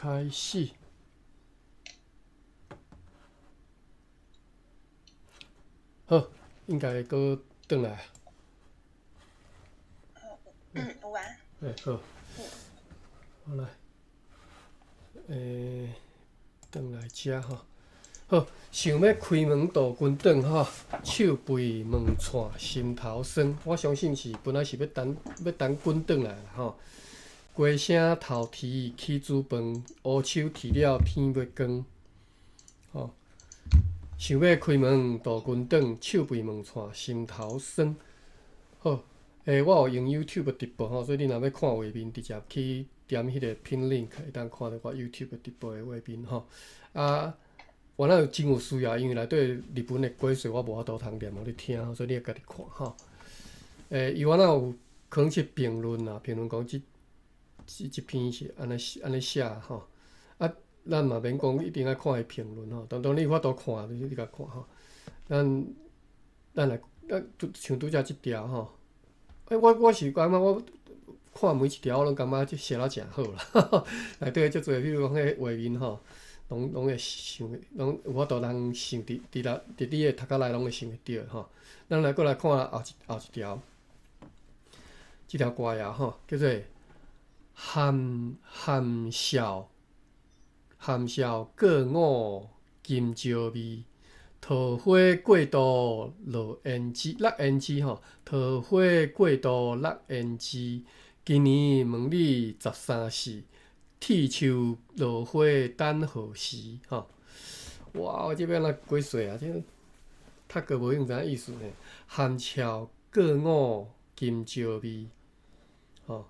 开始。好，应该搁转来。有啊。好，好来，转来遮吼。好，想要开门渡军长吼，手背门串心头酸。我相信是本来是要等军长来啦吼。鸡声头啼起煮饭，乌手啼了天要光。吼，想要开门渡军长，手背门串心头酸。好，我有用 YouTube 直播吼，所以你若要看画面，直接去点迄个 pin link， 会当看到我 YouTube 直播的画面吼。啊，我那真有需要，因为内底日本的鬼祟我无法度通念互你听，所以你要家己看吼。伊我那有可能是评论啦，评论讲即篇是安尼写吼。啊，咱嘛免讲一定要看伊评论吼，当你有法度看，你甲看吼。咱来，像拄则即条吼。我是感觉我看每一条，我拢感觉写了诚好啦。内底足侪，比如讲迄画面吼，拢会想，拢有法度通想伫你的头壳内拢会想会到吼。咱来过来看后一条，即条歌谣吼，叫做含笑过午今朝味。桃花过度落胭脂吼，桃花过度落胭脂。今年问你13时，铁树落花等何时？吼，哇，这边那鬼祟啊！这读过无用知影意思呢。含笑过午今朝味，吼，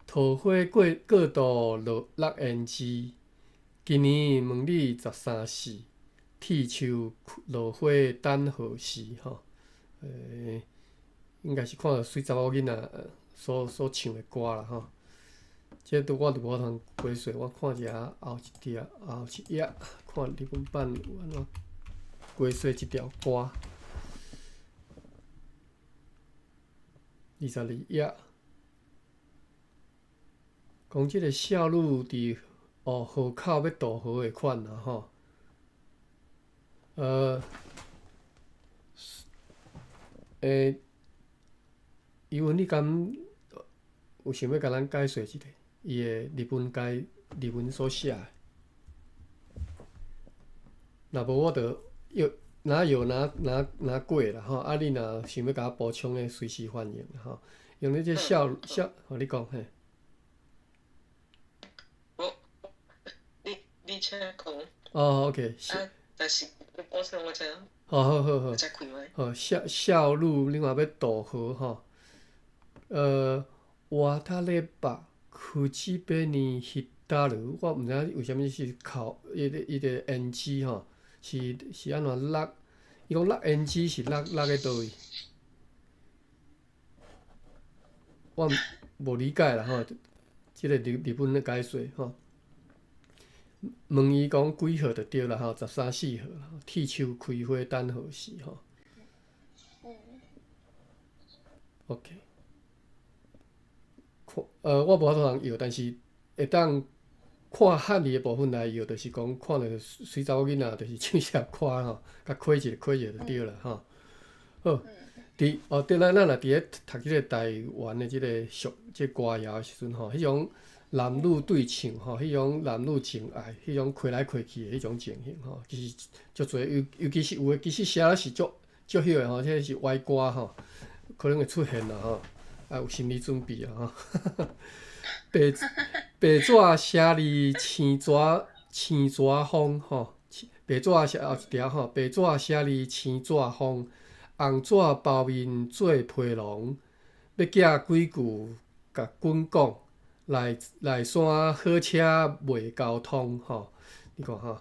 桃花过度落胭脂。今年问你13时。铁树落花等何时？吼，应该是看到水查某囡仔所唱的歌啦吼。这我就无通解说，我看一下后一页，看日本版有安怎解说即条歌。22页，讲即个少女伫河口要渡河的款啦吼。伊文你敢有想要甲咱解说一下伊的日文所写的？若无我就拿过啦吼。啊，你若想要甲我补充的，随时欢迎吼。用你这你讲嘿。你请讲。OK。但是补充我知。好。再开麦。少女另外要渡河吼。渡れば口紅浸る，我毋知影为虾米是靠伊个胭脂吼，是安怎落？伊讲落胭脂是落在倒位？我无理解啦吼。即个日本的解说吼，问伊讲几号就对啦吼，13、14号啦。铁树开花等何时吼？OK。我无法度通摇，但是会当看汉字的部分来摇，就是讲看到水查某囡仔，就是唱啥歌吼，甲开一下就对啦吼。好，对，咱若伫咧读即个台湾的即个歌谣的时阵吼，迄种男女对唱吼，迄种男女情爱，迄种开来开去的迄种情形吼，其实足侪，尤其是有诶，其实写了是足晓诶吼，这是歪歌吼，可能会出现啦吼。有心理准备啊吼。白纸写字青纸风吼，白纸写后一条吼，白纸写字青纸风，红纸包面做皮囊，要寄几句甲阮讲，来山好车未交通吼。你看吼，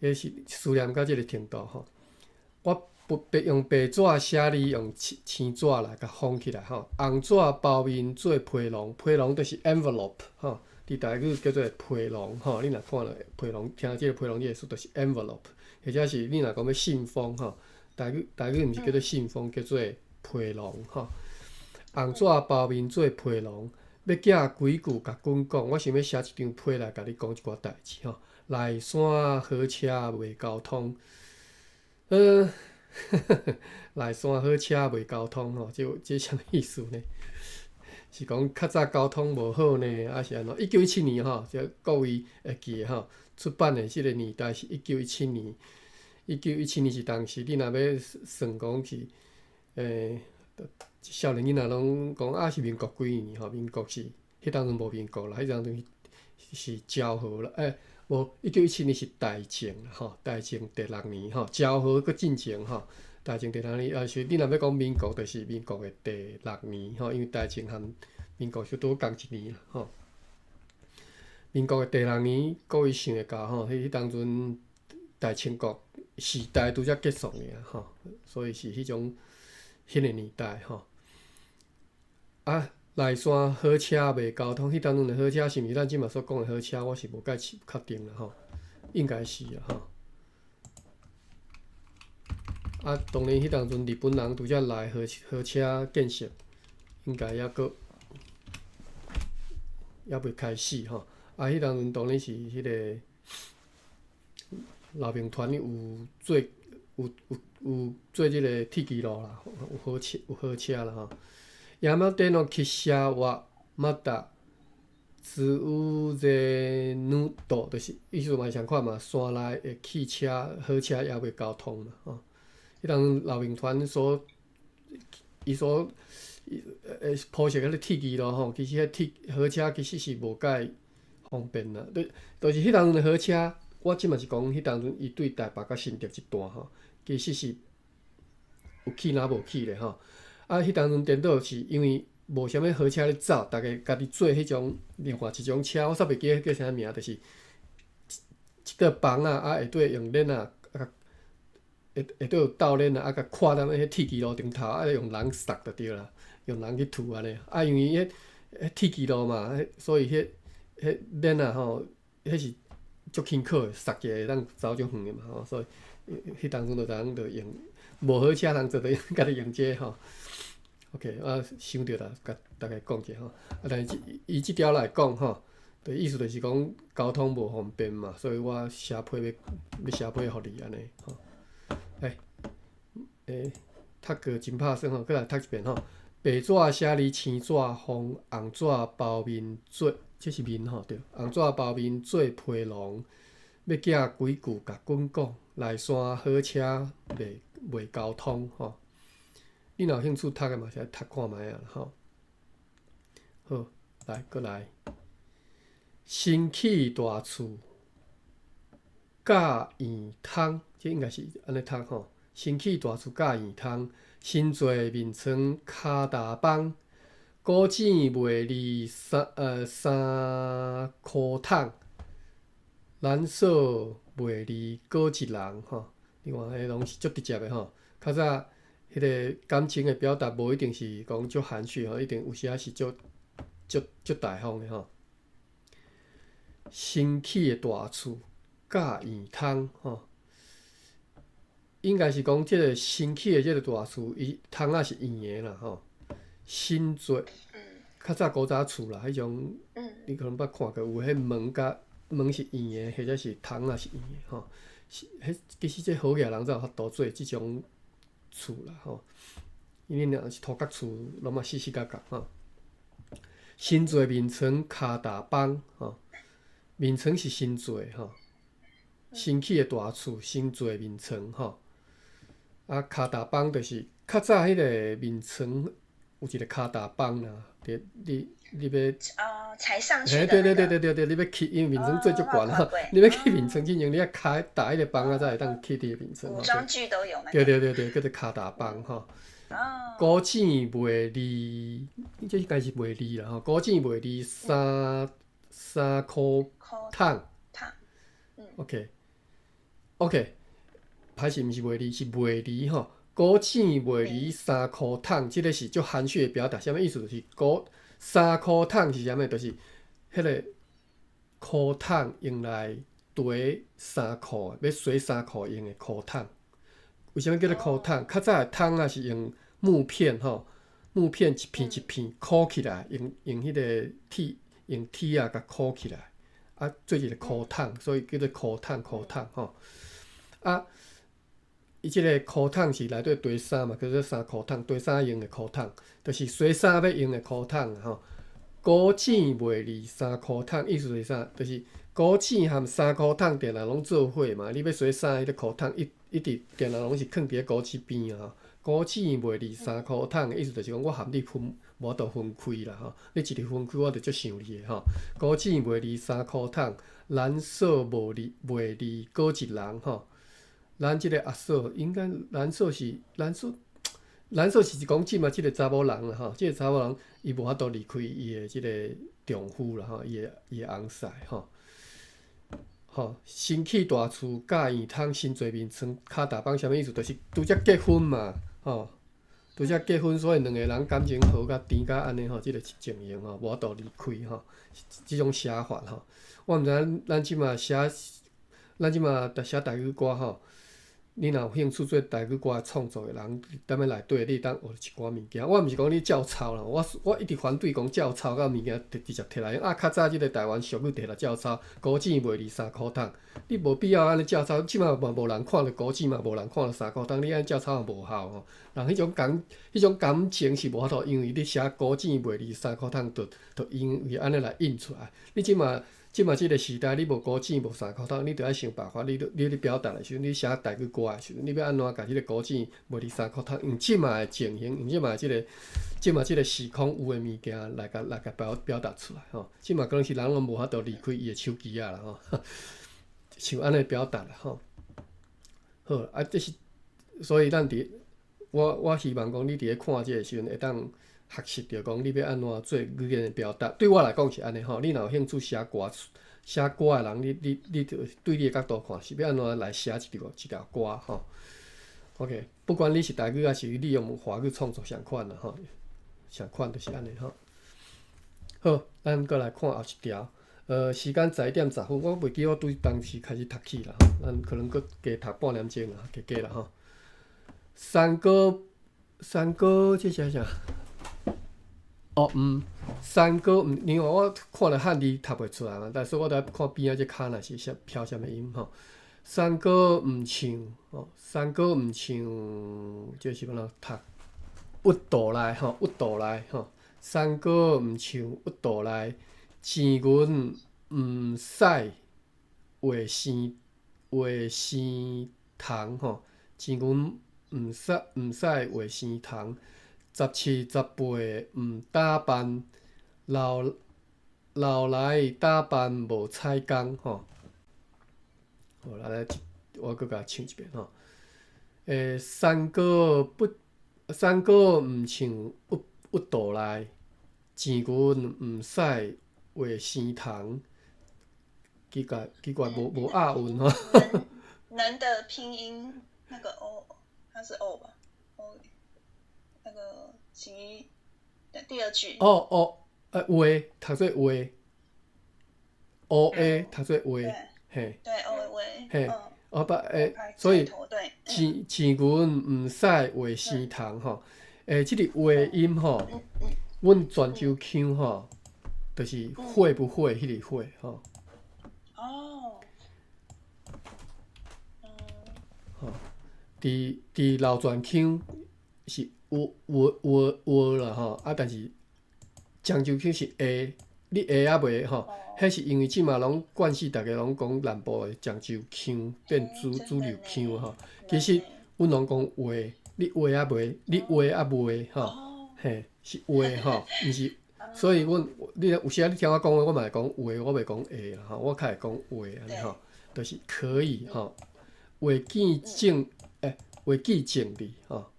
迄是思念到即个程度吼。我用白纸写字，用青纸来甲封起来吼。红纸包面做皮囊，皮囊就是 envelope 吼。伫台语叫做皮囊吼。你若看了皮囊，听即个皮囊，你会说就是 envelope， 或者是你若讲要信封吼，台语毋是叫做信封，叫做皮囊吼。红纸包面做皮囊，要寄几句甲阮讲，我想要写一张批来甲你讲一寡代志吼。内山好车袂交通，内山好车袂交通吼，这啥物意思呢？是讲较早交通无好呢，还是安怎？1917年吼，这各位会记诶吼，出版诶即个年代是1917年。1917年是当时你若要算讲是少年囡仔拢讲是民国几年吼？民国是迄当阵无民国啦，迄当阵是昭和啦，无1917年是大正啦吼，大正第6年吼，昭和搁进前吼，大正第6年是你若要讲民国，就是民国诶第6年吼，因为大正和民国就多共一年啦吼。民国诶第6年，各位想会到吼，迄当阵大清国时代拄则结束尔吼，所以是迄种迄个年代吼。内山好车袂交通，迄当阵的好车是毋是咱即马所讲的好车？我是无解确定啦吼，应该是啦吼。当然迄当阵日本人拄则来好车建设，应该还未开始吼。迄当阵当然是迄个老兵团有做即个铁基路啦，有好车啦吼。山手の汽車はまだ通れぬと，就是意思嘛相款嘛，山内的汽车好车也未交通嘛吼。迄当老兵团伊所铺设迄个铁基路吼，其实迄好车其实是无介方便啦。就是迄当阵的好车，我即嘛是讲迄当阵伊对台北甲新竹一段吼，其实是有去若无去咧吼。迄当阵颠倒是因为无啥物好车咧走，逐个家己做迄种另外一种车，我煞袂记叫啥名，就是一个房啊，下底用链啊，下底有斗链啊，甲跨咱迄铁基路顶头，用人塞就对啦，用人去涂安尼。因为迄铁基路嘛，所以迄链啊吼，迄是足轻巧的，塞起来会当走足远的嘛吼，所以迄当阵就用无好车人做着家己用这吼。OK， 想着啦，甲大家讲者吼。但是伊即条来讲吼，就意思就是讲交通无方便嘛，所以我写批要写批互你安尼吼。读过真拍算吼，搁来读一遍吼。白纸写字青纸红，红纸包面做，这是面吼对。红纸包面做批笼，要寄几句甲阮讲，内山好车袂交通吼。你若有兴趣读的嘛，是来读看觅啊吼。好，来，搁来。新起大厝，甲圆通，这应该是安尼读吼。新起大厝甲圆通，新做面床骹踏板，古井卖离三箍桶，蓝嫂卖离过一人吼。另外，迄拢是足直接的吼。较早。迄个感情的表达无一定是讲足含蓄吼，一定有时仔是足大方的吼。新起的大厝，甲圆通吼，应该是讲即个新起的即个大厝，伊窗仔是圆的啦吼。新做，较早古早厝啦，迄种你可能捌看过，有迄门是圆的，或者是窗仔是圆的吼。其实这好野人才有法度做即种。厝啦吼，因为若是土角厝，拢嘛四角吼。新做面床骹踏板吼，面床是新做吼，新起的大厝新做面床吼。骹踏板就是较早迄个面床有一个骹踏板啦，你要踩上去的对，你要起，因为面床做足悬吼，你要起面床之前，你要踏迄个板才会当起伫个面床。古装剧都有那个。对，叫做骹踏板吼。古井卖离，这应该是卖离啦吼。古井卖离三箍桶。OK， 歹势毋是卖离，是卖离吼。古井卖离3箍桶，即个是足含蓄的表达，啥物意思？就是3箍桶是啥物？就是迄个箍桶用来硩衫裤，要洗衫裤用的裤桶。为啥物叫做裤桶？较早的桶啊是用木片吼，木片一片一片箍起来，用迄个用铁啊甲箍起来，啊做一个箍筒，所以叫做箍筒吼。啊，伊即个箍筒是内底堆衫嘛，叫做衫裤筒，堆衫用的裤筒，就是洗衫要用的裤筒吼。古井袂离衫裤筒，意思是啥？就是古井含衫裤筒定定拢做伙嘛。你要洗衫，迄个裤筒一直定定拢是囥伫咧古井边啊。古井袂离衫裤筒的意思就是讲，我含你无得分开啦吼。你一直分开，我就足想你的吼。古井袂离衫裤筒，蓝色袂离过一人吼。咱即个阿嫂应该蓝色是讲即嘛，即个查某人啦吼，即个查某人伊无法度离开伊的即个丈夫啦吼，伊的翁婿吼。吼，身起大厝，嫁圆通，身做面床，骹大帮，啥物意思？就是拄则结婚嘛，吼，拄则结婚，所以两个人感情好甲甜甲安尼吼，即个情形吼，无法度离开吼，即种写法吼。我毋知影咱即嘛写台语歌吼。你若有兴趣做台语歌创作的人，踮咧内底，你当学一寡物件。我毋是讲你照抄啦，我一直反对讲照抄甲物件直接摕来用。啊，较早即个台湾俗语摕来照抄，古井袂离衫裤筒，你无必要安尼照抄。即马嘛无人看着古井嘛，无人看着衫裤筒，你安尼照抄也无效吼。人迄种感情是无法度，因为你写古井袂离衫裤筒，就因为安尼来印出来。你即马即个时代，你无古井无衫裤筒，你着爱想办法。你表达的时阵，你写台语歌的时阵，你要安怎甲即个古井袂离衫裤筒，用即马的情形，用即马即个时空有的物件来甲表达出来吼。即马可能是人拢无法度离开伊的手机啊啦吼，像安尼表达啦吼。好啊，这是所以我希望讲你伫咧看即个时阵会当。学习着讲，你要安怎做语言的表达？对我来讲是安尼吼。你若有兴趣写歌的人，你着对你的角度看，是要安怎来写一条歌吼。OK， 不管你是台语还是你用华语创作，相款啦吼，相款就是安尼吼。好，咱过来看后一条。时间11点10分，我袂记我对当时开始读起啦吼，咱可能搁加读半点钟啦，加啦吼。三哥，这是啥？哦，三哥，因为我看了汉字读袂出来嘛，但是我得看边仔这骹若是飘啥物音吼。三哥毋唱，三哥毋唱，这是要哪读？鬱道来吼，鬱道来吼。三哥毋唱鬱道来，錢銀毋使話生蟲吼，錢銀毋使話生蟲。17、18毋打扮，老來打扮無彩工吼。好，来，我搁甲唱一遍吼。三哥毋唱鬱道來，錢銀毋使話生蟲。奇怪无押韵吼。能的拼音那个 o， 它是 o 吧 ？o。那个其第二句话读做话 ，o a 读做话，嘿，对 o a 嘿，所以钱银毋使话生虫吼，即个话音吼，阮泉州腔吼，就是会不会迄个会吼。哦。吼，伫老泉腔是。有啦吼，啊，但是漳州腔是下，你下也袂吼，迄是因为即马拢惯势，逐个拢讲南部的漳州腔变主流腔吼。其实阮拢讲话，你话也袂，你话也袂吼，嘿，是话吼，毋是。所以你有时你听我讲话，我嘛会讲话，我袂讲下啦吼，我较会讲话安尼吼，就是可以吼，话见正理吼。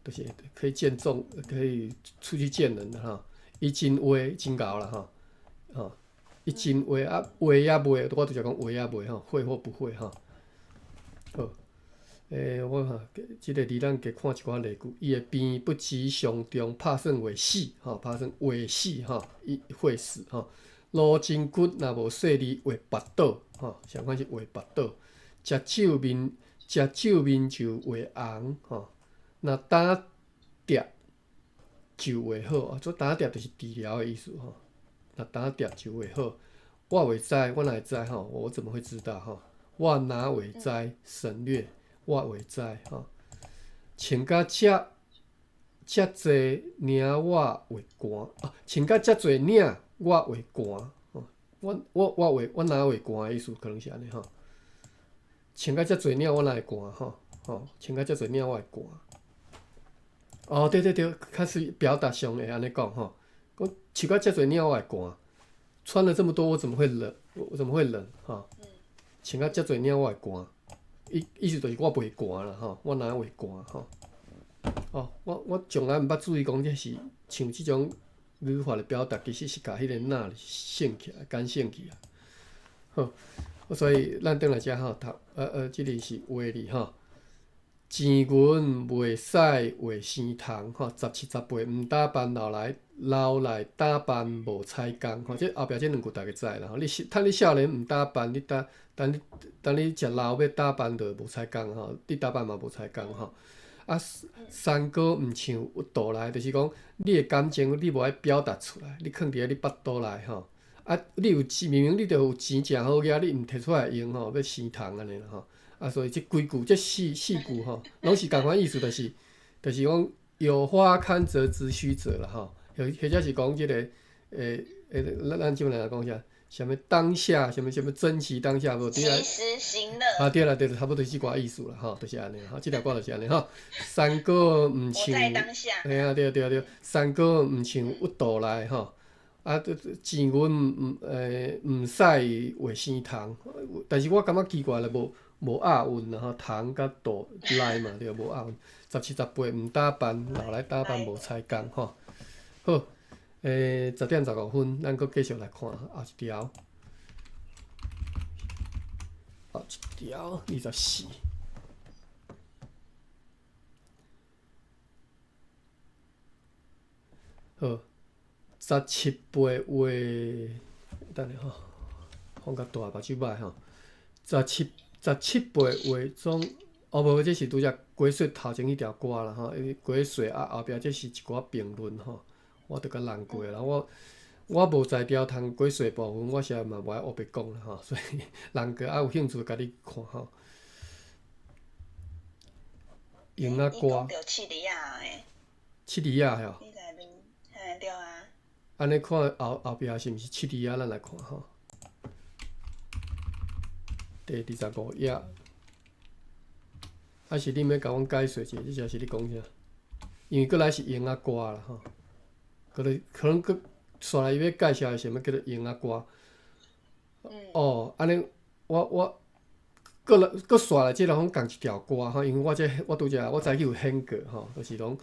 就是可以见众，可以出去见人的哈。伊真话真厚啦哈，伊真话啊，话也袂，我就是讲话也袂吼，会或不会哈。好，我哈，即个字咱加看一寡例句，伊的病不吉上中，拍算会死吼，拍算会死吼，伊会死吼。路筋骨若无细腻，会跋倒吼，相反是会跋倒。食酒面就会红吼。若打碟就会好啊，做打点就是治疗的意思吼。那打点就会好，我袂知，我哪会知吼？我怎么会知道吼？我哪会知？省略，我袂知吼。穿甲遮济领我会寒啊，穿甲遮济领我会寒吼。我哪会寒的意思可能是安尼吼。穿甲遮济领我哪会寒吼？吼，穿甲遮济领我会寒。哦，对，开始表达上会安尼讲吼。我穿甲遮济领我会寒，穿了这么多我怎么会冷？我怎么会冷吼？穿甲遮济领我会寒，意思就是我袂寒啦吼，我哪会寒吼？哦，我从来毋捌注意讲这是像即种语法的表达，其实是甲迄个那升起来，干升起来。好，所以咱转来遮吼，即个是话哩吼。钱银袂使话生虫吼，17、18毋打扮老来打扮无彩工吼，即后壁即两句大家知啦吼。趁你少年毋打扮，等你食老要打扮就无彩工吼，你打扮嘛无彩工吼。啊，山歌毋像腹肚内，就是讲你的感情你无爱表达出来，你藏伫咧你腹肚内吼。啊，你有钱，明明你著有钱诚好个，你毋摕出来用吼，要生虫安尼啦吼。啊，所以即几句，即四句吼，拢是共款意思，就是讲有花堪折直须折啦吼，或者是讲即个咱即来讲啥，什么当下，什么珍惜当下，无对啦。及时行乐。啊，对啦，差不多即寡意思啦吼，就是安尼吼，即条歌就是安尼吼。山歌毋像，我在当下。嘿啊，对，山歌毋像腹肚内吼。啊，钱银毋使话生虫，但是我感觉奇怪啦，无押韵啦吼，虫甲肚内嘛对，无押韵。17、18毋打扮，老来打扮无彩工吼。好，10点15分，咱搁继续来看后一条。后一条24。好，17、8月，等下吼，放较大，目睭歹吼。17、8月中，无，这是拄则鬼雪头前迄条歌啦吼，鬼雪啊后壁这是一寡评论吼，我著甲烂过啦。我无才调通鬼雪部分，我实在嘛无爱黑白讲啦吼，所以人个有兴趣甲你看吼。英仔歌。你讲着七里啊诶。七里啊吼。你在面，嘿对啊。安尼看后壁是毋是七里啊？咱来看吼。第25页，还是恁要甲阮解说者？即只是你讲啥？因为过来是英仔歌啦吼，可能搁刷来伊要介绍的是啥物叫做英仔歌。哦，安尼我搁刷来即个拢共一条歌吼，因为我拄则我知有显过吼，就是讲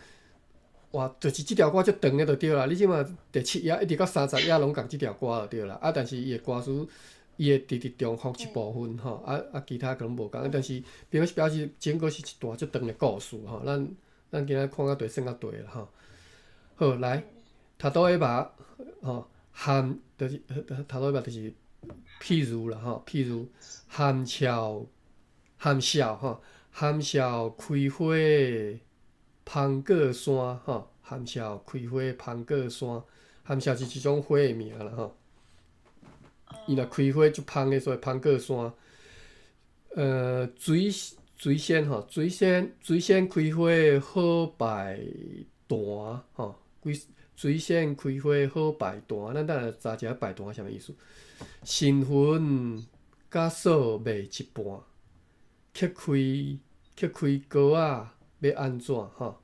哇，就是即条歌足长的就对啦。你即马第7页一直到30页拢共即条歌就对啦。啊，但是伊的歌词。伊会直重复一部分吼，啊，其他可能无共，但是表示整个是一段足长的故事吼。咱今仔看到对，算到对啦吼。好，来，头倒个目吼，就是头倒个目就是譬如啦吼，譬如含笑吼，含笑开花芳果山吼，含笑开花芳果山，含笑是一种花的名啦吼。伊若开花就芳的，所以芳果山。水仙吼，水仙开花好摆单吼，水仙开花好摆单。咱等下查一下摆单啥物意思？新婚甲锁卖一半，揭开锅仔要安怎吼？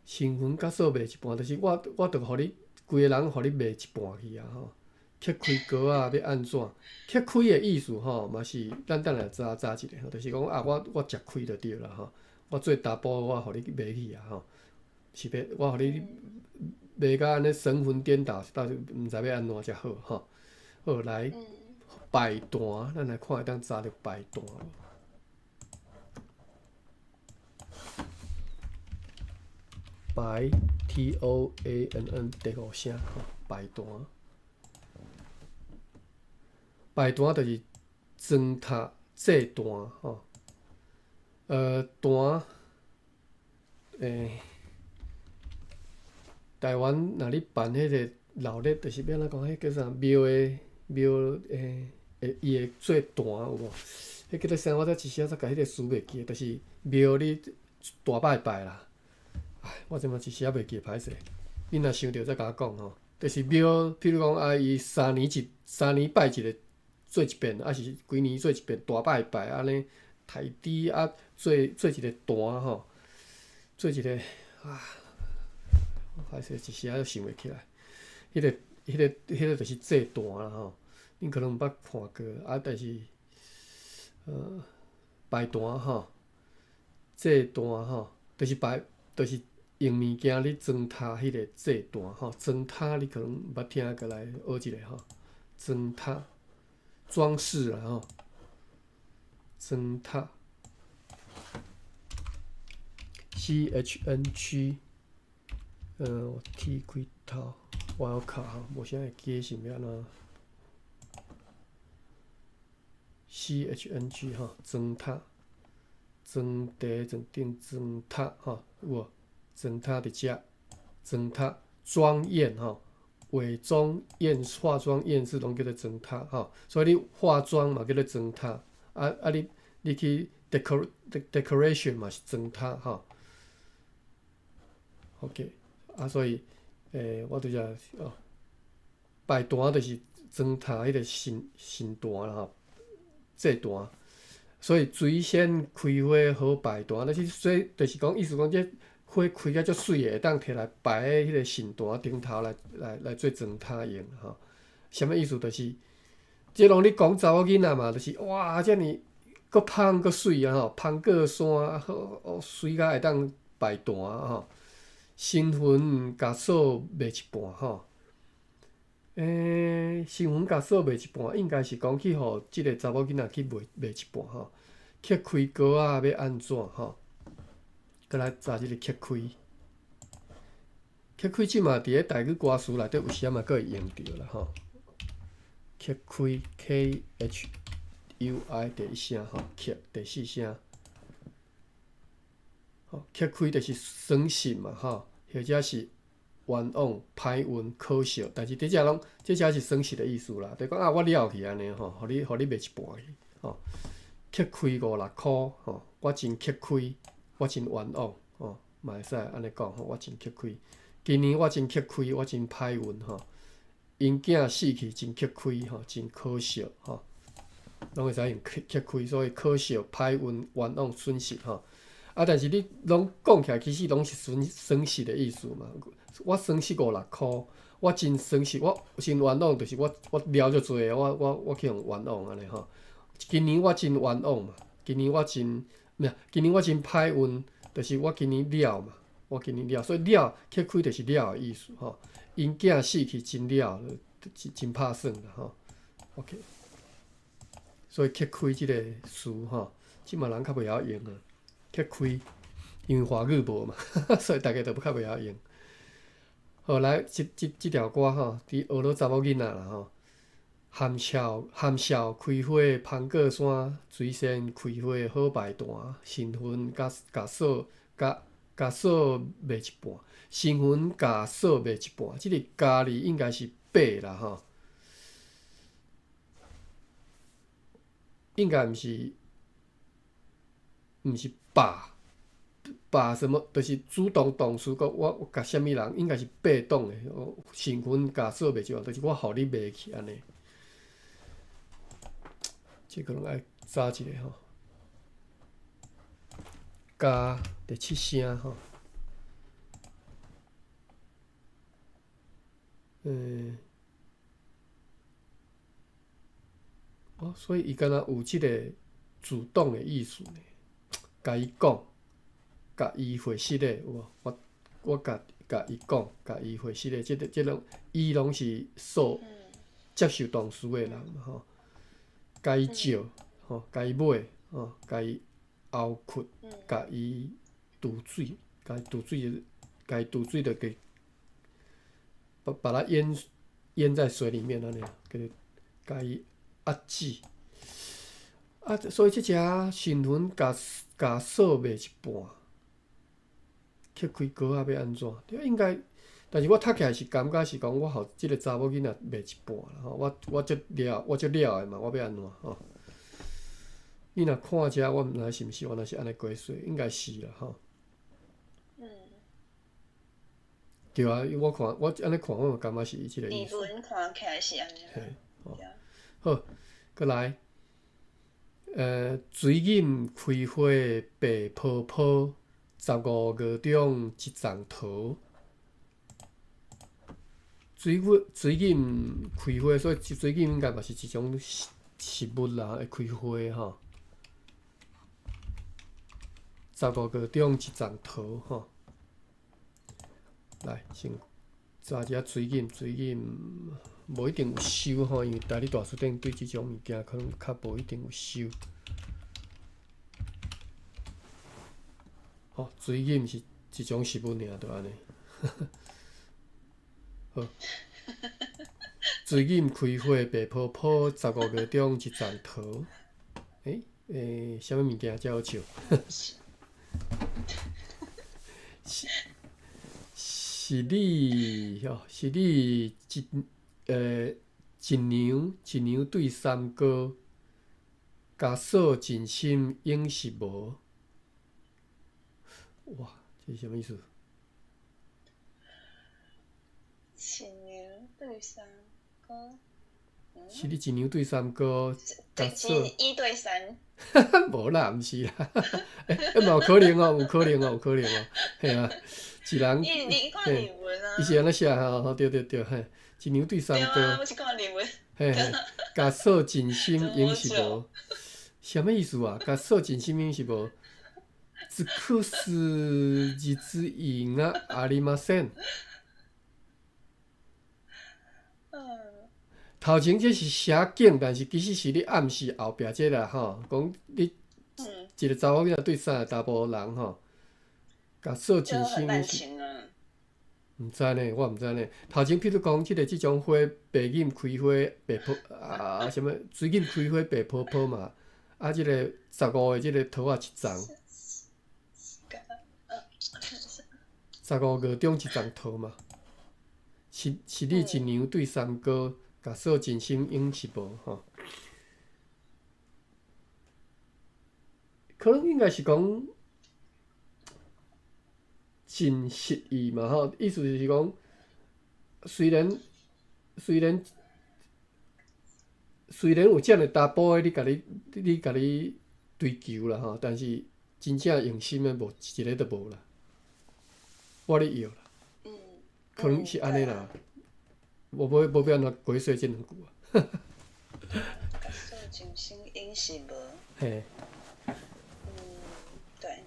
新婚甲锁卖一半，就是我著互你规个人互你卖一半去啊吼。揭开锅仔要安怎？揭开的意思吼，嘛是咱等下查一下吼，就是讲啊，我食开就对啦吼。我做查甫我互你卖去啊吼，是要我互你卖甲安尼神魂颠倒，到底毋知要安怎才好吼。好来，摆单，咱来看会当查着摆单无？摆 TOANN 第5声吼，摆单。摆单就是装塔制单吼。单台湾若咧办迄个闹热，就是要安怎讲？迄叫啥？庙伊会做单有无？迄叫做啥？我一时仔甲迄个词袂记，就是庙里大拜拜啦。哎，我即满一时仔袂记，歹势。你若想着再甲我讲吼。就是庙，譬如讲伊3年拜一个做一遍，是规年做一遍大拜拜安尼，抬猪做一个单吼，做一个歹势一时仔想袂起来。迄个就是祭坛啦吼，恁可能毋捌看过但是拜坛吼，祭坛吼，就是用物件咧装塔迄个祭坛吼，装塔你可能捌听过来学一下吼，装塔装饰啦吼，装塔 CHNG， 我剃开头，我要卡吼，无啥会记是要安怎 CHNG 吼，装塔，装地装顶装塔吼，有无？装塔伫遮，装塔庄严吼，伪装验化妆验饰拢叫做装塔吼，所以你化妆嘛叫做装塔，你去 decoration 嘛是装塔吼 ，OK， 所以我拄则拜坛就是装塔迄个神坛啦吼，祭坛，所以水仙开花好拜坛，但是所以就是讲意思讲这。花开甲足水的，会当摕来摆喺迄个神坛顶头来做装塔用吼。啥物意思？就是即拢你讲查某囡仔嘛，就是哇，遮尔搁芳搁水啊吼，芳过山好水甲会当摆坛吼。新婚甲锁卖一半吼。新婚甲锁卖一半，应该是讲去互即个查某囡仔去卖一半吼。去开锅啊，要安怎吼？再来查即个揭开，揭开即嘛伫咧台语歌词内底有时仔嘛佫会用着啦吼。揭开 KHUI 第一声吼，揭第四声，吼揭开就是损失嘛吼，或者是冤枉、歹运、可笑，但是这只是损失的意思啦。就讲我了去安尼吼，互你卖一半去吼。揭开5-6箍吼，我真揭开。我真冤枉吼，嘛会使安尼讲吼，我真揭开。今年我真揭开，我真歹运吼。因囝死去真揭开吼，真可笑吼，拢会使用揭开，所以可笑、歹运、冤枉、损失吼。但是你拢讲起来，其实拢是损失的意思嘛。我损失5-6箍，我真损失，我真冤枉，就是我了足济，我去用冤枉安尼吼。今年我真冤枉嘛，今年我真歹运，就是我今年了嘛，所以了揭开就是了的意思吼。因囝死去真了，真拍算啦吼。OK， 所以揭开即个词吼，即嘛人较袂晓用啊。揭开，因为华语无嘛，所以大家都较袂晓用。好，来即条歌吼，伫学落查某囡仔啦吼。含笑开花芳过山，水仙开花好拜坛。新婚甲锁卖一半，新婚甲锁卖一半。即个加字应该是8啦吼，应该毋是把什么，就是主动动词，我甲啥物人，应该是被动的。新婚甲锁卖一半，就是我互你卖去安尼。这可能爱查一下吼，加第7声吼，所以伊敢若有即个主动的意思呢，甲伊讲，甲伊回释的有无？我甲伊讲，甲伊回释的，即种伊拢是受接受动词的人嘛吼。甲伊照吼，甲伊买吼，甲伊后屈，甲伊渡水，甲伊渡水就给把它淹在水里面安尼，给甲伊压制。所以即只新婚甲加锁卖一半，去开高啊要安怎？对，应该，但是我读起来是感觉是讲，我互即个查某囡仔卖一半啦吼，我足了的嘛，我要安怎吼？你若看遮，我毋知是毋是原来是安尼过水，应该是啦吼。嗯，对啊，我看我安尼看，我嘛感觉是伊即个意理思。论看起来是安尼啦。嘿，吼，对啊好，过来，水饮开花白泡泡，15月中一丛桃。水饮开花，所以水饮应该嘛是一种食物啦，会开花吼。15月中一丛桃吼。来，先查一下水饮，水饮无一定有收吼，因为台里大书店对即种物件可能较无一定有收。吼，水饮是一种食物尔，就安尼。好，水饮开花白泡泡，15月中一丛桃。啥物物件才好笑？是你吼，是你一娘对三哥，家嫂真心永是无。哇，这是啥物意思？一娘对三哥，是你一娘对三哥，家对，嫂是1对3。无啦，毋是啦，嘛有可能哦，有可能哦，有可能哦，嘿啊，一人你看例文啊？伊是安尼写吼，对对对，嘿，一娘对三对啊，哥，我是看例文。嘿嘿，家嫂真心永是怎么无，啥物意思啊？家嫂真心永是无，只可是日子以外ありません。头前这是写景，但是其实是咧暗示后壁这啦吼，讲你一个查某囡仔对三个查甫人吼，家嫂就很真心永是。滥情啊。毋知呢，我毋知呢。头前譬如讲，即种花白饮开花白泡什么水饮开花白泡泡嘛，啊，即个15月即个桃啊一丛，15月中一丛桃嘛，是你一娘对三哥，家嫂真心永是无吼。可能应该是讲真实意嘛吼，意思就是讲，虽然有遮尔查甫的你家己追求啦吼，但是真正用心的无一个都无啦，我咧要啦，可能是安尼啦，无要安怎过说即两句啊。家嫂真心永是无。嘿，对。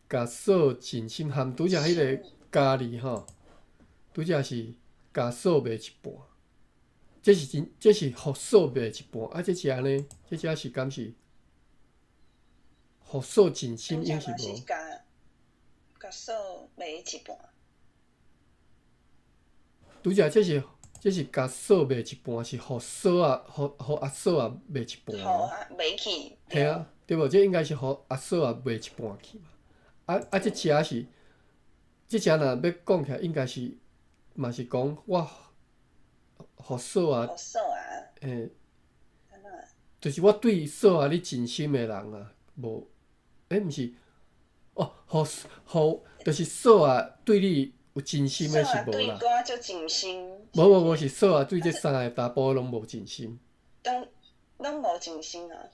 家嫂真心含拄则迄个家字吼，拄则是家嫂卖一半，这是互嫂卖一半，啊，这是安尼，这只是敢是互嫂真心永是无。家嫂卖一半。拄则这是家嫂卖一半，是互嫂啊，互阿嫂啊卖一半。互卖去。嘿啊，对无？这应该是互阿嫂啊卖一半去嘛。这只是，这只若要讲起来，应该是嘛是讲我互嫂啊，互嫂啊。嘿，安怎？就是我对嫂啊你真心的人啊，无，毋是，哦，就是嫂啊对你有真心的是无啦。嫂啊对我足真心。无，是嫂啊对这三个查甫拢无真心。拢无真心啊。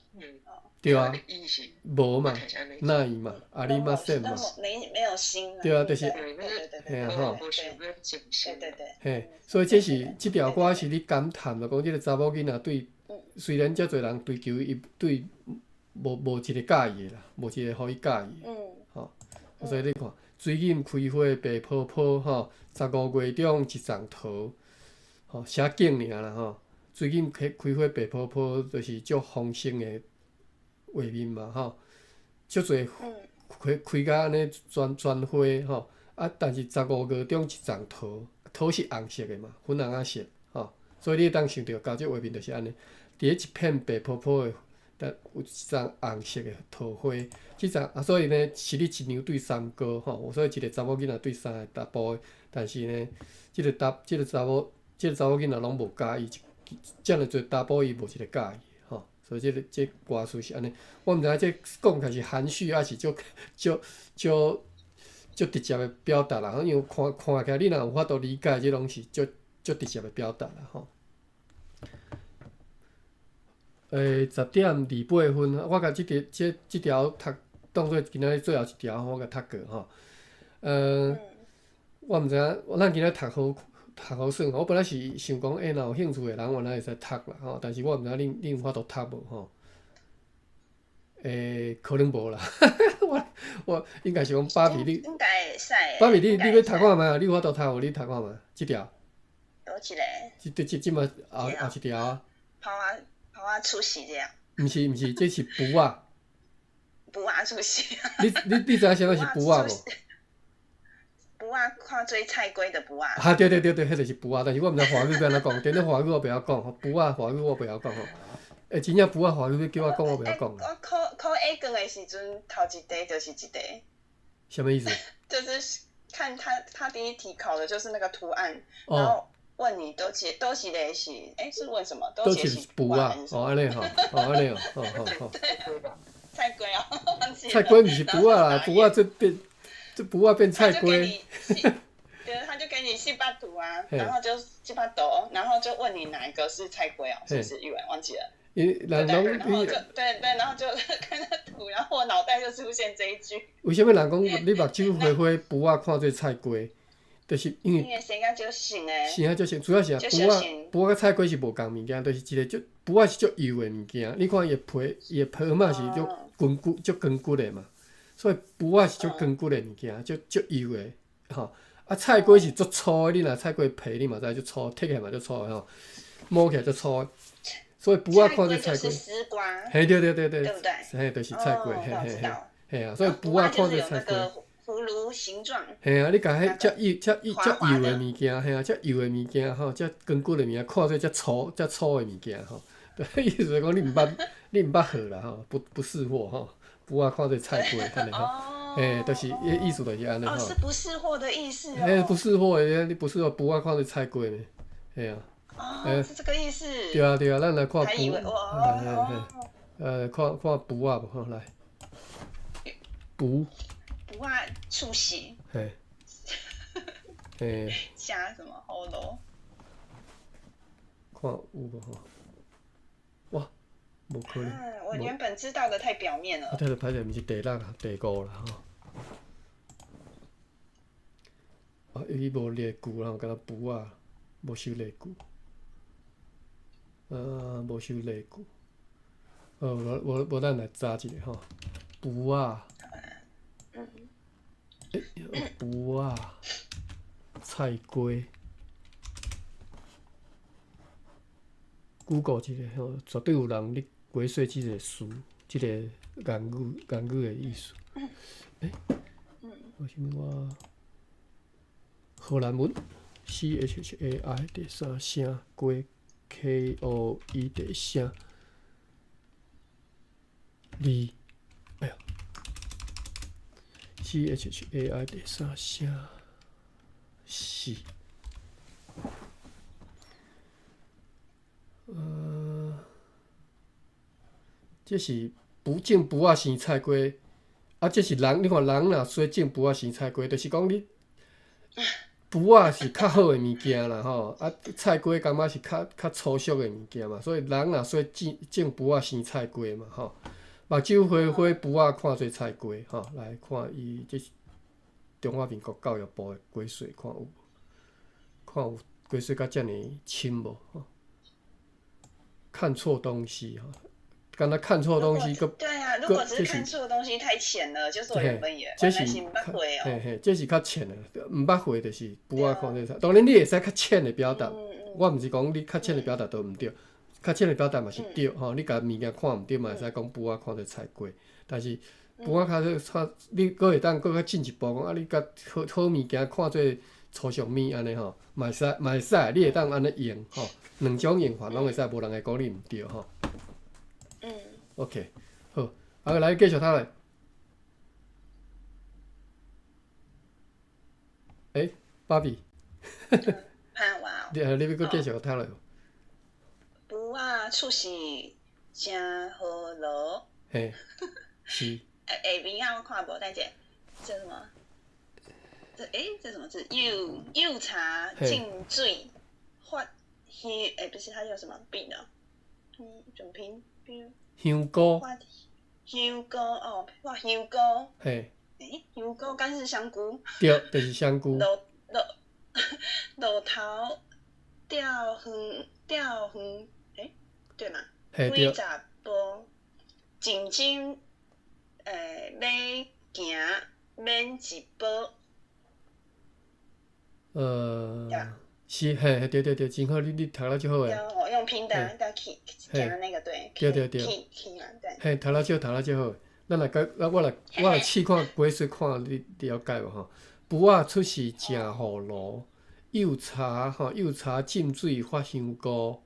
对啊，无嘛，那伊嘛，阿里嘛说嘛，没有心啊。对啊，就是，嘿啊吼，对。嘿，所以即条歌是你感叹就讲即个查某囡仔对，虽然遮侪人追求伊对无一个介意啦，无一个互伊介意，吼，所以你看，水饮开花白泡泡吼，15月中一丛桃，吼写景尔啦吼，水饮开花白泡泡就是足丰盛的。画面嘛吼，足侪开甲安尼全花吼，但是15月中一丛桃，桃是红色的嘛，粉红色吼，所以你会当想到交这画面就是安尼，伫咧一片白泡泡的但有一丛红色的桃花，即丛所以呢，是你一娘对三哥吼，所以一个查某囡仔对三个查甫的，但是呢，即个查某囡仔拢无介意，遮尔侪查甫伊无一个介意吼，所以这歌词是安尼，我毋知影这讲起来是含蓄还是足直接的表达啦，因为看起来你若有法度理解，这拢是足直接的表达啦吼。10:28，我甲即条读当做今仔最后一条，我甲读过吼。我毋知影，咱今仔读好耍。我本来是想讲，若有兴趣的人，原来会使读啦吼。但是我毋知影恁有法度读无吼。可能无啦。我应该是讲芭比，你应该会使。芭比，你要读看觅，你有法度读无？你读看觅，即条。倒一个？即摆后一条啊。跑啊出席这样。毋是，这是布啊。布啊出席。你知影啥物是布啊无？布啊，看做菜龟的布啊。对，迄就是布啊。但是我毋知华语要安怎讲，电脑华语我袂晓讲吼，布啊华语我袂晓讲吼。真正布啊华语要叫我讲，我袂晓讲。我考 A 卷的时阵，头一题就是一题。什么意思？就是看他第一题考的就是那个图案，然后问你都是类是，是问什么？都是布啊，安尼吼，安尼哦，好。菜龟啊，忘记了。菜龟毋是布啊啦，布啊这布啊变菜龟。对，他就给你细把图啊，然后就细把图，然后就问你哪一个是菜龟哦，是不是？语文忘记了。然后然后就看那图，然后我脑袋就出现这一句。为什么人讲你目睭花花，布啊看做菜龟？就是因为生啊就性诶。生啊就性，主要是布啊甲菜龟是无共物件，就是一个布啊是足油的物件。你看伊的皮嘛是足筋骨的嘛，所以布啊是足筋骨的物件，足油的吼。啊菜龟是足粗的，你若菜龟皮你嘛知足粗，剔起来嘛足粗的吼，摸起来足粗的。所以布啊看做菜龟，丝瓜，对，对不对？就是菜龟，嘿啊，所以布啊看做菜龟。葫芦形状。嘿啊，你甲迄遮油的物件，嘿啊，遮油的物件吼，遮筋骨的物件，看做遮粗的物件吼，意思是讲你毋捌学啦吼，不识货吼，布啊看做菜龟，安尼吼，嘿，就是意思就是安尼吼。是不识货的意思哦。嘿，不识货的，你不识货，布啊看做菜龟呢，嘿啊。是这个意思。对啊，咱来看布，看布啊无吼，来，布啊出席。嘿，加什么喉咙？看有无吼？哇，无可能。我原本知道的太表面了。歹势，毋是第6啦，第5啦吼。伊无列句啦，敢若布啊，无收列句。无收例句，无咱来查一下吼，布啊，布啊，菜龟 ，Google 一下吼，绝对有人咧解说即个词，即个言语的意思。为什么我荷兰文 CHAI 第三声龟？ KOE 第声哩，哎呀 ，CHAI 第三声是，这是种布啊生菜龟，这是人，你看人若说种布啊生菜龟，就是讲你。布啊是较好的物件啦吼，菜龟感觉是较粗俗的物件嘛，所以人若说种布啊生菜龟嘛吼，目睭花花布啊看做菜龟吼，来看伊这是中华民国教育部的解说，看有解说甲遮尔深无吼？看错东西吼。敢若看错东西，对啊，如果只是看错东西太浅了，就是我原本也原来是毋捌会哦。嘿，这是较浅的，毋捌会就是布啊看这当然你会使较浅的表达，我毋是讲你较浅的表达都毋对，较浅的表达嘛是对吼。你甲物件看毋对嘛会使讲布啊看做菜龟，但是布啊较你佫会当佫较进一步讲你甲好物件看做粗俗物安尼吼，嘛会使，你会当安尼用吼，两种用法拢会使，无人会讲你毋对吼。OK， 好，来继续读咧。芭比，怕哇！你要搁继续读落。不啊，出席真好乐。嘿，是。下面啊，我看无，等者，这什么？这什么字？柚茶浸水发香，不是，它叫什么饼呢？怎么拼？香菇。香菇哦，发香菇。嘿。香菇敢是香菇？对，就是香菇。路头钓鱼，对嘛？嘿，对。几十步，静静要行免一步。是，嘿，对，真好，你读了就好诶。用拼的，去讲的那个对。对。去嘛，对。嘿，读了就好。咱我来试看解说看你了解无吼？卜仔出世正好路，柚茶浸水发香菇，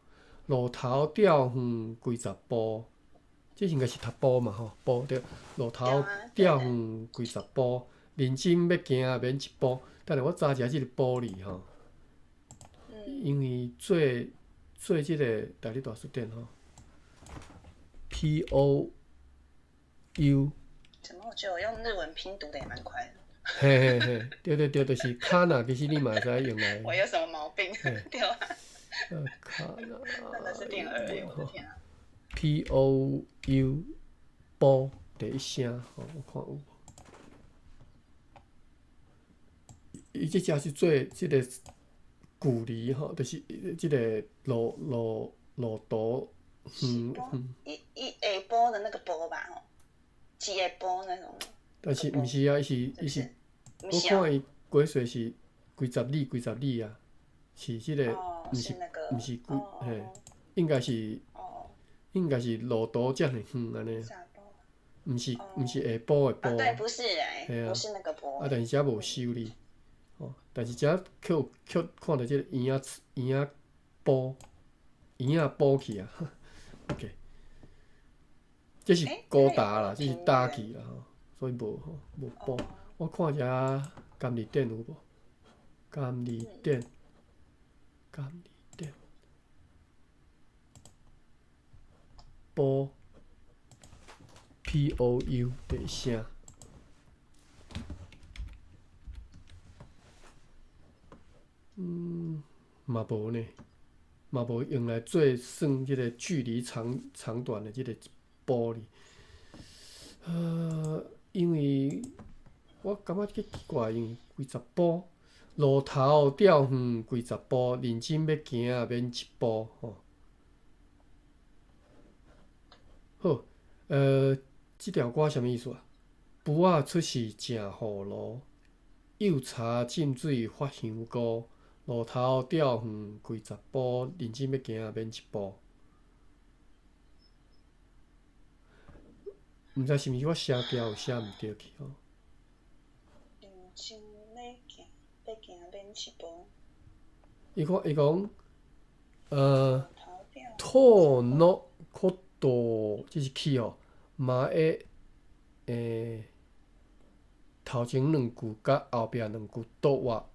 路头钓鱼几十步。这应该是读步嘛吼？步对，路头钓鱼几十步，认真要行免一步。等下我查一下即个步字吼。因为做即个大力大书店吼 ，POU。怎么我觉得我用日文拼读的也蛮快的。嘿，对，就是卡纳，其实你嘛会使用来。我有什么毛病？对啊。卡纳。真的是点2而已，我的天啊。POU 波第一声吼，我看有无？伊即只是做即个距离吼，就是即个路途。一下坡的那个坡吧，吼。几下坡那种。但是毋是啊，伊是，我看伊解说是几十里啊，是即个，毋是嘿，应该是路途遮尔远安尼。毋是下坡的坡。对，不是不是那个坡。但是遮无修理，但是遮却看到即个圆仔坡去啊。OK， 这是高达啦，这是大气啦吼，所以无波。我看一下甘利店有无？甘利店波 POU 第一声。嘛无呢，嘛无用来做算即个距离长短的即个步哩。因为我感觉奇怪，因为几十步，路头钓鱼几十步，认真要行免一步吼。好，即条歌啥物意思啊？卜仔出世正好路，柚茶浸水发香菇。路头钓鱼几十步，认真要行免一步。毋知是毋是我写条有写毋对去吼？认真要行免一步。伊讲兔のこと即是去吼，嘛会头前2句甲后壁2句倒话。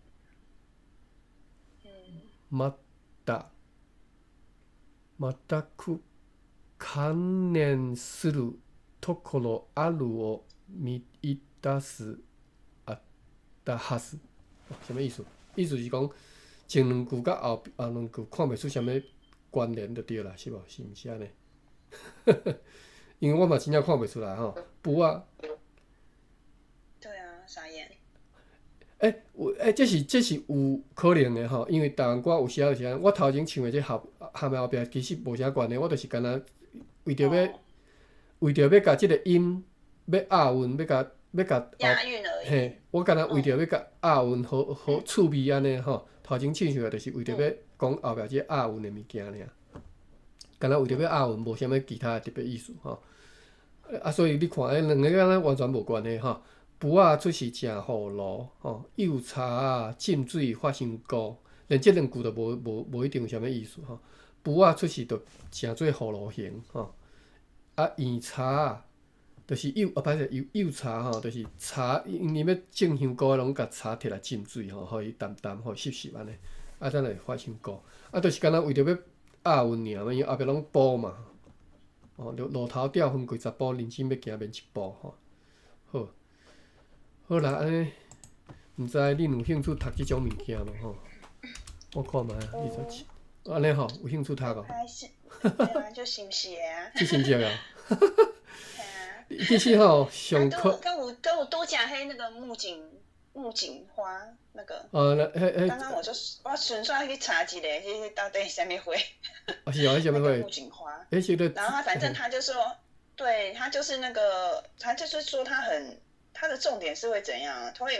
全く関連するところあるを見出すあったはず。什么意思？意思是讲前2句甲后2句看袂出啥物关联就对啦，是无？是毋是安尼？因为我嘛真正看袂出来吼，卜仔。对啊，傻眼。这是有可能的吼，因为台湾歌有时啊就是安，我头前唱的这含的后壁其实无啥关系，我就是干那为着要甲即个音要押韵，要甲押韵而已。嘿，我干那为着要甲押韵好趣味安尼吼，头前唱的就是为着要讲后壁这押韵的物件尔，干那为着要押韵，无啥物其他特别意思吼。所以你看，两个敢若完全无关系吼。卜仔出世正好路，柚茶浸水发香菇，连这2句都无一定有啥物意思吼。卜仔出世就正做雨路型吼，啊黄茶啊，就是歹势柚茶吼，就是茶，因为要种香菇，拢甲茶摕来浸水吼，互伊淡淡，互湿湿安尼，啊，咱来发香菇。啊，就是敢若为着要压运尔，因为后壁拢补嘛。哦，路头钓分几十步，人生要行免一步吼。好，好啦，安尼，毋知恁有兴趣读即种物件无吼？我看卖啊，安尼吼，有兴趣读哦。对啊，就新式的啊。即新式啊。其实吼，上课。跟我多食迄那个木槿花那个。刚刚我纯粹去查一下，迄到底什么花？是哦，什么花？木槿花。然后反正他就说，对他就是那个，他就是说他的重点是会怎样？他会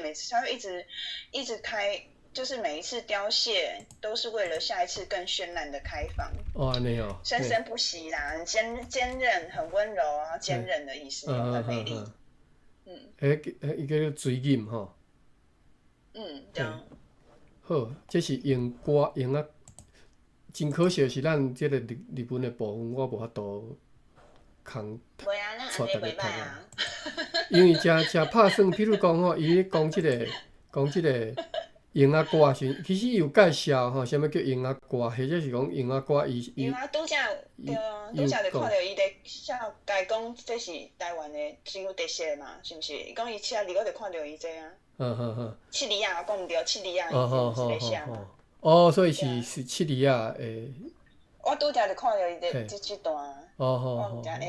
一直开。就是每一次凋谢都是为了下一次更绚烂的开放。哦，安尼哦。生生不息啦，很坚韧，很温柔啊，坚韧的意思，很美丽。伊叫做水锦吼。对。好，这是用歌用啊，真可惜是咱这个日文的部分，我无法度空带大家读啊。因为真拍算，比如讲吼，伊讲即个。樱仔瓜时，其实伊有介绍吼，啥物叫樱仔瓜，或者是讲樱仔瓜伊。有啊，拄则就看到伊咧讲这是台湾的真有特色嘛，是毋是？伊讲伊车里我就看到伊这啊。七里亚我讲毋对，七里亚伊是咧写嘛。哦，所以是七里亚诶。我拄则就看到伊这段。我毋知安尼。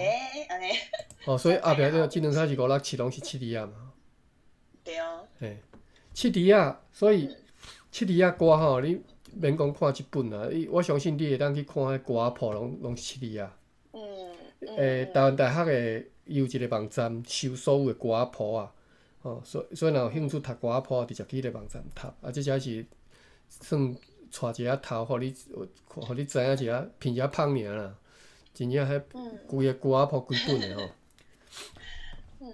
所以后壁即两卡是567拢是七里亚嘛。对啊。嘿。七里亚，所以七里亚歌吼，你免讲看即本啦，我相信你会当去看迄歌谱，拢是七里亚。台湾大学的有一个网站收所有的歌谱啊，所以若有兴趣读歌谱，直接去迄个网站读。啊，这才是算带一下头，互你知影一下，骗一下芳尔啦。真正迄规个歌谱几本的吼。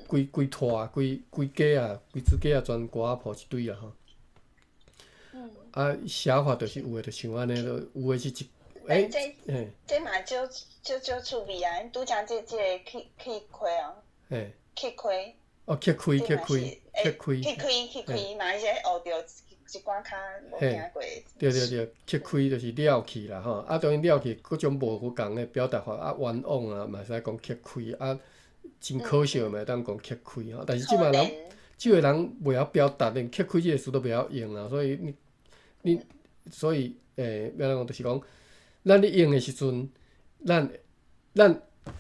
规拖规家啊，规支家啊，全歌谱一堆啊吼。啊，写法就是有诶，就像安尼咯，有诶是一。这嘛就趣味啊！拄则这个去开哦。去开。哦，去开，嘛一些学着一寡较无听过。对，去开就是了去啦吼。啊，当然了去各种无共诶表达法啊，冤枉啊，嘛使讲去开啊。真可惜嘛，当讲揭开吼，但是即摆人，即个人袂晓表达，连揭开即个词都袂晓用啊，所以你要安讲，就是讲，咱咧用的时阵，咱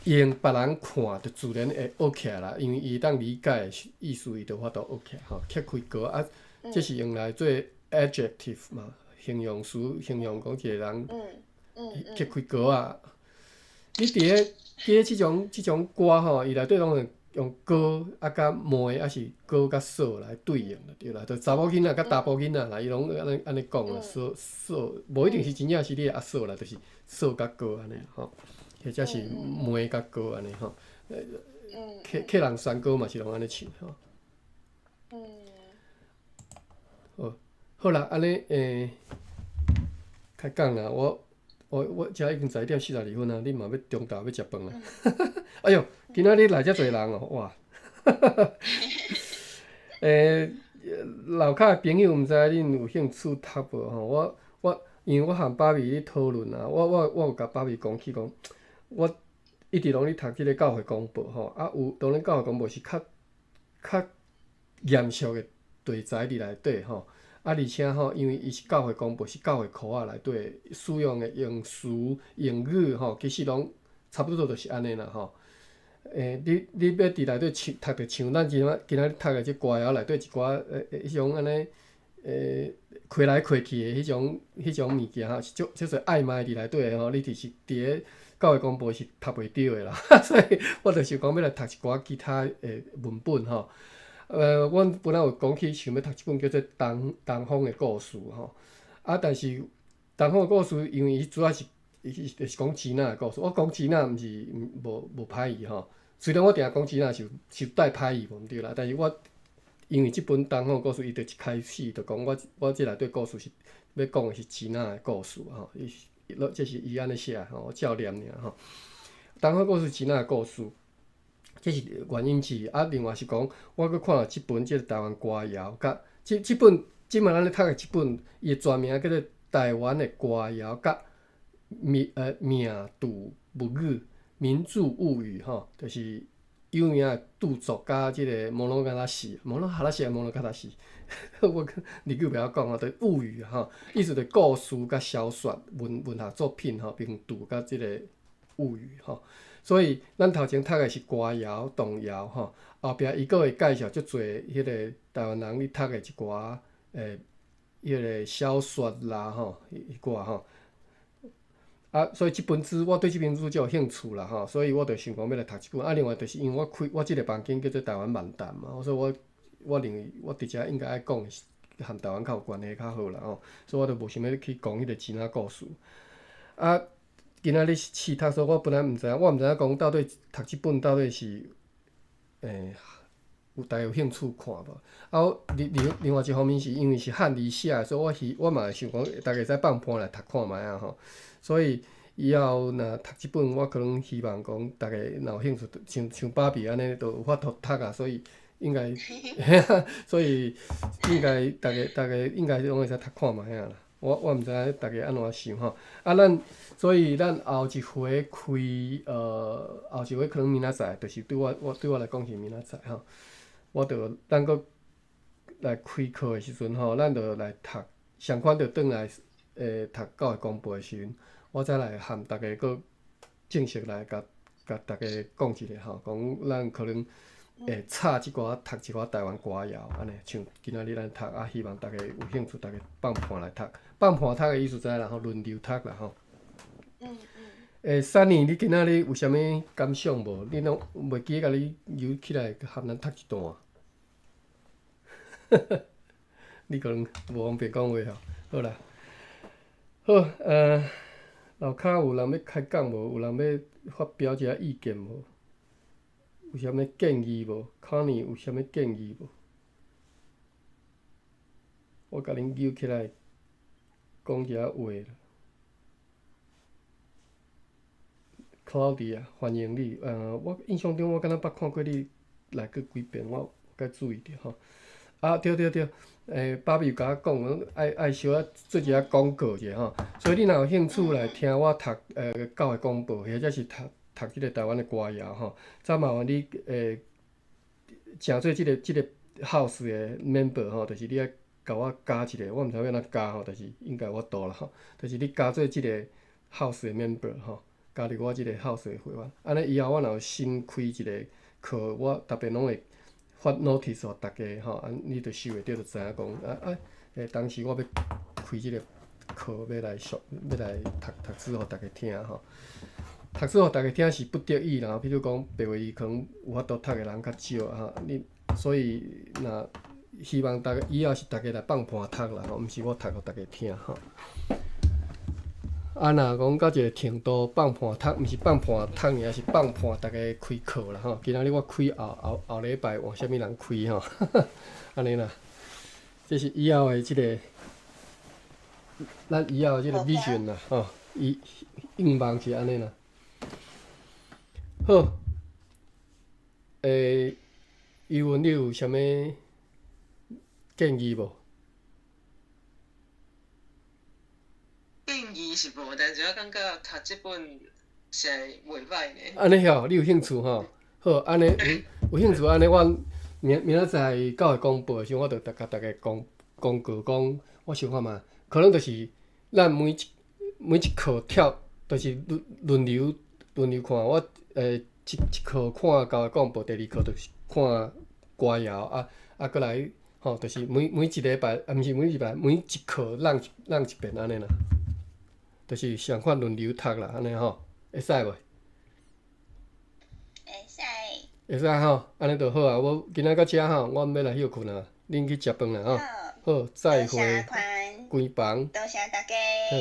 用别人看，就自然会学起来啦，因为伊当理解的意思，伊就法度学起来吼。揭开歌啊，这是用来做 adjective 嘛，形容词，形容讲一个人揭开歌啊。你伫即种歌吼，伊内底拢会用歌啊甲妹啊是歌甲嫂来对应就对啦。就查某囡仔甲查甫囡仔啦，伊拢安尼讲啦，嫂无一定是真正是你的阿嫂啦，就是嫂甲哥安尼吼，或者是妹甲哥安尼吼。客人选歌嘛是拢安尼唱吼。好啦，安尼开讲啦，我遮已经11:42分啊，你嘛要中昼要食饭啊。哎哟，今仔日来遮侪人哦，哇！楼骹的朋友，毋知恁有兴趣读无吼？因为我和爸咪咧讨论啊，我有甲爸咪讲起讲，我一直拢咧读即个教会公报吼，啊有当然教会公报是较严肃的题材伫内底吼。啊，而且吼，因为伊是教会公报，是教会课仔内底使用的用词、用语吼，其实拢差不多就是安尼啦吼。你要伫内底读着像咱今仔日读的即歌谣内底一寡迄种安尼开来开去的迄种物件吼，是足侪暧昧伫内底的吼。你就是伫个教会公报是读袂着的啦，所以我就是讲要来读一寡其他的文本吼。阮本来有讲起想要读一本叫做《东方的故事》吼，啊，但是东方的故事，因为伊主要是就是讲钱仔的故事。我讲钱仔毋是无歹意吼，虽然我定讲钱仔是带歹意无毋对啦，但是我因为即本东方的故事，伊就一开始就讲我即内底故事是要讲的是钱仔的故事吼，这是伊安尼写吼，我照念尔吼。东方故事钱仔的故事，这是原因之一。啊，另外是讲，我佫看了即本即个台湾歌谣，甲即本即满咱咧读的即本，伊的全名叫做《台湾的歌谣甲命度物语民族物语》吼，就是有名的著作家即个摩罗嘎拉西，摩罗哈拉西，摩罗嘎拉西，我日语袂晓讲吼，就是物语吼，意思就是故事甲小说、文学作品吼，并读甲即个物语吼。所以咱头前读的是歌谣、童谣吼，后壁伊佫会介绍足侪迄个台湾人咧读的一寡迄个小说啦吼，迄寡吼。啊，所以即本书我对即本书就有兴趣啦吼，所以我就想讲要来读即本。啊，另外就是因为我即个房间叫做台湾漫谈嘛，所以我认为我伫遮应该爱讲和台湾较有关系较好啦吼，所以我就无想要去讲迄个钱仔故事。啊，今仔日试读，所以我本来毋知影，我毋知影讲到底读即本到底是有大家有兴趣看无？啊，另外一方面是因为是汉字写的，所以我嘛会想讲，大家会使放盘来读看卖啊吼。所以以后若读即本，我可能希望讲大家若有兴趣，像芭比安尼，就有法度读啊。所以应该，所以应该大家应该拢会使读看卖啊啦。我毋知影大家安怎想吼。啊，所以咱后一回开后一回可能明仔载，就是对我来讲是明仔载吼。我着咱搁来开课的时阵吼，咱着来读，上款着转来读教育公布的时阵，我再来含大家搁正式来甲大家讲一下吼，讲咱可能会插即寡读一寡台湾歌谣安尼，像今仔日咱读啊，希望大家有兴趣，大家放盘来读，放盘读的意思知啦吼，轮流读啦吼。Sunny， 你今仔日有啥物感想无？你拢袂记甲你游起来含咱读一段？你可能无方便讲话吼。好啦，好，楼骹有人要开讲无？有人要发表一下意见无？有啥物建议无 ？Connie 有啥物建议无？我甲恁揪起来讲一下话啦。Claudia， 欢迎你。我印象中我敢若捌看过你来过几遍，我该注意着吼。啊，对，芭比有甲我讲，爱小可做一下广告者吼。所以你若有兴趣来听我读教育广播，或者是读即个台湾的歌谣吼，再麻烦你诚做即个 house 的 member 吼，就是你爱甲我加一个，我毋知要安怎加吼，但是应该我度啦吼，就是你加做即个 house 的 member 吼。加入我即个 house 的会员，安尼以后我若有新开一个课，我特别拢会发 notice 互大家吼，你着收会着，就知影讲当时我要开即个课，要来读书互大家听吼。读书互大家听是不得已啦，比如讲白话语可能有法度读的人较少吼，所以若希望大家以后是大家来放盘读啦吼，毋是我读互大家听吼。啊，若讲到一个程度放盘读，毋是放盘读尔，是放盘大家开课啦吼。今仔日我开后礼拜换啥物人开吼，安尼啦。这是以后的咱以后的即个 vision 啦吼，愿望是安尼啦。好，余文你有啥物建议无？建议是无，但是我感觉读即本是袂歹呢。安尼吼，你有兴趣吼？好，安尼有兴趣安尼，我明仔载教育公布的时候，我着甲大家公告讲，我想看嘛，可能就是咱每一课跳，就是轮流看。我一课看教育广播，第二课就是看歌谣啊，搁来吼，就是每一礼拜，毋是每一礼拜，每一课让一遍安尼啦。就是相款轮流读啦，安尼吼，会使袂？会使吼，安尼就好啊。我今仔到遮吼，我毋要来休困啊，恁去食饭啦吼。好，再会。关房。多谢大家。好。